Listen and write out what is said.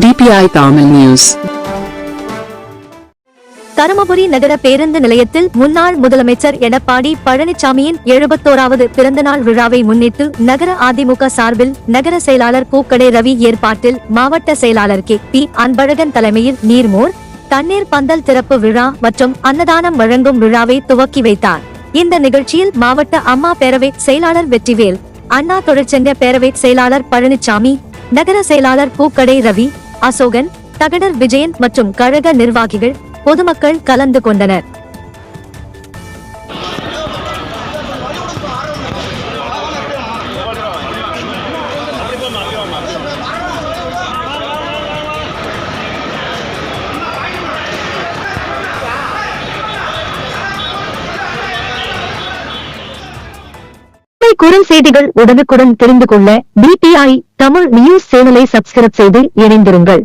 DPI Tamil News. Dharmapuri நகர பேருந்து நிலையத்தில் முன்னாள் முதலமைச்சர் எடப்பாடி பழனிசாமியின் 71வது பிறந்தநாள் விழாவை முன்னிட்டு நகர அதிமுக சார்பில் நகர செயலாளர் பூக்கடை ரவி ஏற்பாட்டில் மாவட்ட செயலாளர் கே.பி. அன்பழகன் தலைமையில் நீர்மோர் தண்ணீர் பந்தல் திறப்பு விழா மற்றும் அன்னதானம் வழங்கும் விழாவை துவக்கி வைத்தார். இந்த நிகழ்ச்சியில் மாவட்ட அம்மா பேரவை செயலாளர் வெற்றிவேல், அண்ணா தொழிற்சங்க பேரவை செயலாளர் பழனிசாமி, நகர செயலாளர் பூக்கடை ரவி, அசோகன், தகடர் விஜயன் மற்றும் கழக நிர்வாகிகள், பொதுமக்கள் கலந்து கொண்டனர். குறுஞ்செய்திகள் உடனுக்குடன் தெரிந்து கொள்ள DPI தமிழ் நியூஸ் சேனலை சப்ஸ்கிரைப் செய்து இணைந்திருங்கள்.